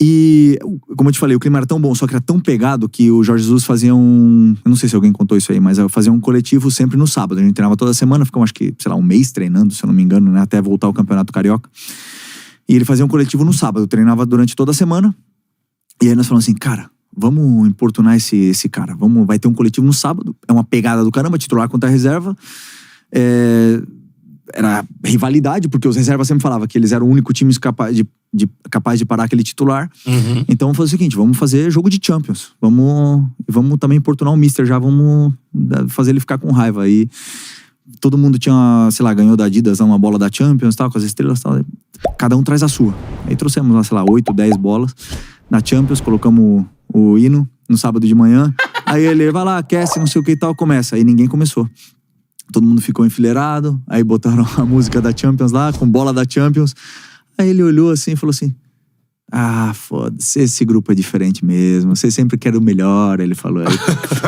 E, como eu te falei, o clima era tão bom, só que era tão pegado que o Jorge Jesus fazia eu não sei se alguém contou isso aí, mas fazia um coletivo sempre no sábado. A gente treinava toda semana, ficamos acho que, sei lá, um mês treinando, se eu não me engano, né? Até voltar ao Campeonato Carioca. E ele fazia um coletivo no sábado, treinava durante toda a semana. E aí nós falamos assim, cara, vamos importunar esse cara. Vai ter um coletivo no sábado, é uma pegada do caramba, titular contra a reserva. Era rivalidade, porque os reservas sempre falavam que eles eram o único time capaz de parar aquele titular. Então vamos fazer o seguinte, vamos fazer jogo de Champions. Vamos também importunar o Mister já, vamos fazer ele ficar com raiva. Aí todo mundo tinha, sei lá, ganhou da Adidas uma bola da Champions, tal, com as estrelas, tal. Cada um traz a sua. Aí trouxemos lá, sei lá, 8, 10 bolas na Champions, colocamos o hino no sábado de manhã. Aí ele vai lá, aquece, não sei o que e tal, começa. Aí ninguém começou. Todo mundo ficou enfileirado, aí botaram a música da Champions lá, com bola da Champions. Aí ele olhou assim e falou assim, foda-se, esse grupo é diferente mesmo, você sempre quer o melhor, ele falou.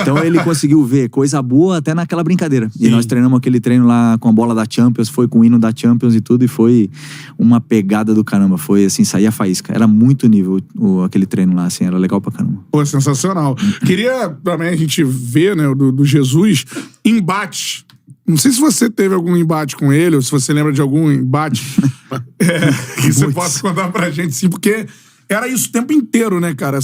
Então ele conseguiu ver coisa boa até naquela brincadeira. Sim. E nós treinamos aquele treino lá com a bola da Champions, foi com o hino da Champions e tudo, e foi uma pegada do caramba, foi assim, saía faísca. Era muito nível aquele treino lá, assim, era legal pra caramba. Pô, sensacional. Queria também a gente ver, né, do Jesus, embate. Não sei se você teve algum embate com ele, ou se você lembra de algum embate que você possa contar pra gente, sim, porque era isso o tempo inteiro, né, cara?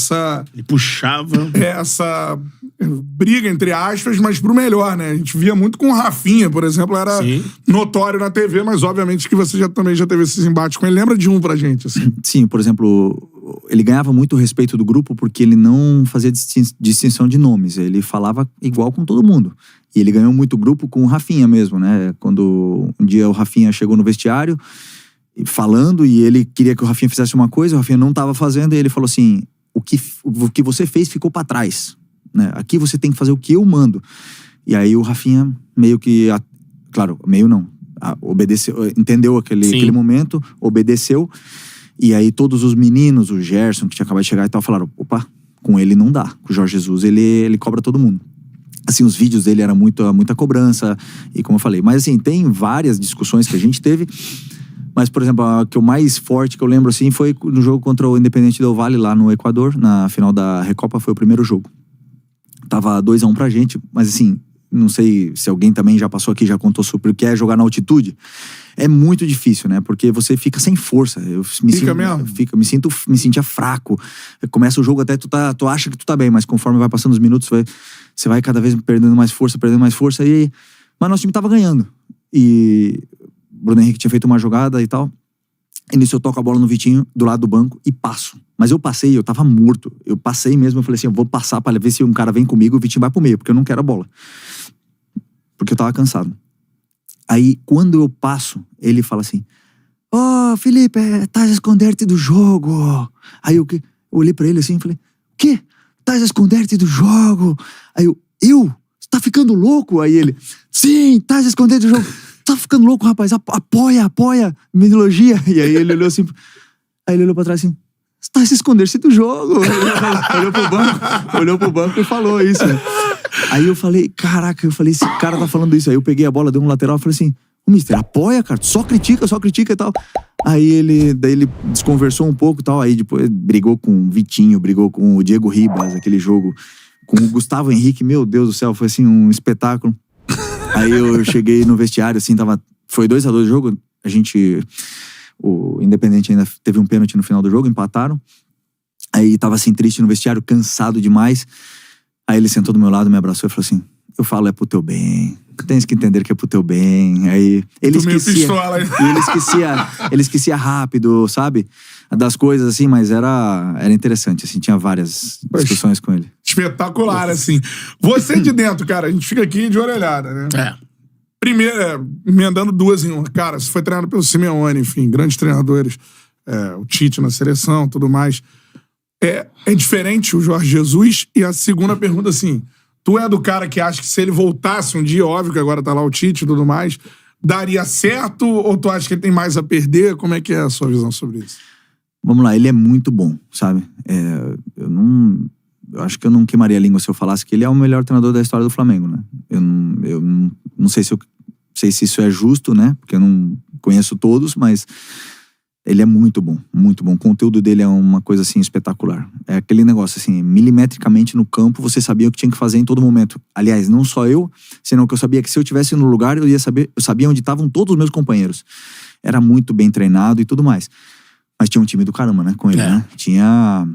Ele puxava. Essa briga, entre aspas, mas pro melhor, né? A gente via muito com o Rafinha, por exemplo, era notório na TV, mas obviamente que você também já teve esses embates com ele. Lembra de um pra gente, assim? Sim, por exemplo, ele ganhava muito o respeito do grupo porque ele não fazia distinção de nomes, ele falava igual com todo mundo. E ele ganhou muito grupo com o Rafinha mesmo, né? Quando um dia o Rafinha chegou no vestiário falando e ele queria que o Rafinha fizesse uma coisa, o Rafinha não estava fazendo e ele falou assim, o que você fez ficou para trás, né? Aqui você tem que fazer o que eu mando. E aí o Rafinha meio que, claro, meio não, obedeceu, entendeu aquele momento, obedeceu. E aí todos os meninos, o Gerson, que tinha acabado de chegar e tal, falaram, opa, com ele não dá. Com o Jorge Jesus, ele cobra todo mundo. Assim, os vídeos dele eram muita cobrança, e como eu falei. Mas assim, tem várias discussões que a gente teve. Mas, por exemplo, a que o mais forte que eu lembro, assim, foi no jogo contra o Independiente del Valle, lá no Equador, na final da Recopa, foi o primeiro jogo. Tava 2-1 pra gente, mas assim, não sei se alguém também já passou aqui, já contou sobre o que é jogar na altitude. É muito difícil, né? Porque você fica sem força. Eu me sentia fraco. Começa o jogo até tu acha que tu tá bem, mas conforme vai passando os minutos, você vai cada vez perdendo mais força. Mas nosso time tava ganhando. E o Bruno Henrique tinha feito uma jogada e tal. E nisso eu toco a bola no Vitinho, do lado do banco, e passo. Mas eu passei, eu tava morto. Eu passei mesmo, eu falei assim, eu vou passar pra ver se um cara vem comigo e o Vitinho vai pro meio, porque eu não quero a bola. Porque eu tava cansado. Aí, quando eu passo, ele fala assim, Felipe, estás a esconder-te do jogo. Aí eu olhei pra ele assim e falei, o quê? Estás a esconder-te do jogo? Aí eu? Você tá ficando louco? Aí ele, sim, estás a esconder-te do jogo. Tá ficando louco, rapaz, apoia, me elogia. E aí ele olhou assim, aí ele olhou pra trás assim, você tá se esconder-se do jogo. Olhou pro banco e falou isso, né? Aí eu falei, caraca, esse cara tá falando isso. Aí eu peguei a bola, dei um lateral e falei assim, mister, apoia, cara, só critica e tal. Aí ele desconversou um pouco e tal, aí depois brigou com o Vitinho, brigou com o Diego Ribas, aquele jogo, com o Gustavo Henrique, meu Deus do céu, foi assim um espetáculo. Aí eu cheguei no vestiário, assim, foi 2-2 o jogo, o Independente ainda teve um pênalti no final do jogo, empataram. Aí tava assim, triste no vestiário, cansado demais. Aí ele sentou do meu lado, me abraçou e falou assim, eu falo, é pro teu bem. Tens que entender que é pro teu bem. Aí ele esquecia rápido, sabe? Das coisas, assim, mas era interessante, assim, tinha várias discussões com ele. Espetacular, assim. Você de dentro, cara, a gente fica aqui de orelhada, né? Primeiro, emendando duas em uma. Cara, você foi treinado pelo Simeone, enfim, grandes treinadores. O Tite na seleção, tudo mais. É diferente o Jorge Jesus? E a segunda pergunta, assim, tu é do cara que acha que se ele voltasse um dia, óbvio que agora tá lá o Tite e tudo mais, daria certo? Ou tu acha que ele tem mais a perder? Como é que é a sua visão sobre isso? Vamos lá, ele é muito bom, sabe? Eu acho que eu não queimaria a língua se eu falasse que ele é o melhor treinador da história do Flamengo, né? Eu não sei se isso é justo, né? Porque eu não conheço todos, mas Ele é muito bom, muito bom. O conteúdo dele é uma coisa, assim, espetacular. É aquele negócio, assim, milimetricamente no campo, você sabia o que tinha que fazer em todo momento. Aliás, não só eu, senão que eu sabia que se eu estivesse no lugar, eu sabia onde estavam todos os meus companheiros. Era muito bem treinado e tudo mais. Mas tinha um time do caramba, né, com ele, né? Tinha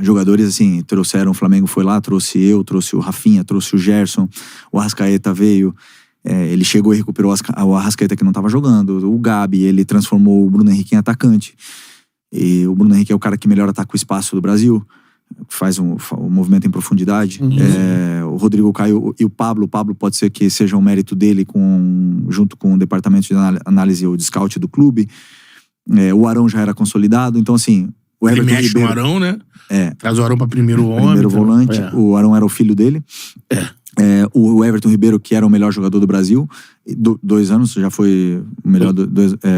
jogadores, assim, trouxeram, o Flamengo foi lá, trouxe eu, trouxe o Rafinha, trouxe o Gerson, o Arrascaeta veio... ele chegou e recuperou o Arrascaeta que não estava jogando. O Gabi, ele transformou o Bruno Henrique em atacante. E o Bruno Henrique é o cara que melhor ataca o espaço do Brasil. Faz um movimento em profundidade. O Rodrigo Caio e o Pablo. O Pablo pode ser que seja um mérito dele junto com o departamento de análise ou de scout do clube. O Arão já era consolidado. Então, assim... O Everton Ele mexe Ribeiro, o Arão, né? Traz o Arão para primeiro homem. Primeiro volante. O Arão era o filho dele. O Everton Ribeiro, que era o melhor jogador do Brasil, 2 anos já foi o melhor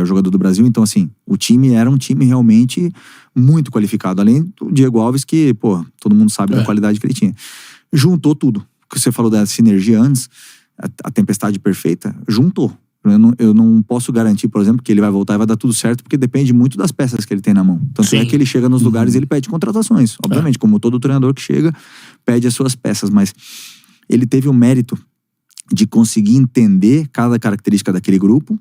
jogador do Brasil. Então, assim, o time era um time realmente muito qualificado. Além do Diego Alves, que, pô, todo mundo sabe da qualidade que ele tinha. Juntou tudo. O que você falou da sinergia antes, a tempestade perfeita, juntou. Eu não posso garantir, por exemplo, que ele vai voltar e vai dar tudo certo, porque depende muito das peças que ele tem na mão. Tanto é que ele chega nos lugares e ele pede contratações. Obviamente, como todo treinador que chega, pede as suas peças, mas... Ele teve o mérito de conseguir entender cada característica daquele grupo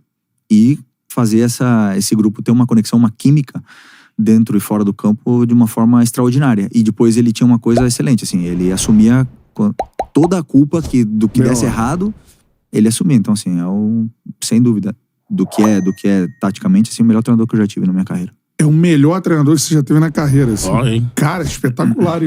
e fazer esse grupo ter uma conexão, uma química dentro e fora do campo de uma forma extraordinária. E depois ele tinha uma coisa excelente, assim, ele assumia toda a culpa do que desse errado, ele assumia. Então, assim, sem dúvida, do que é taticamente, assim, o melhor treinador que eu já tive na minha carreira. É o melhor treinador que você já teve na carreira, assim. Cara, espetacular isso.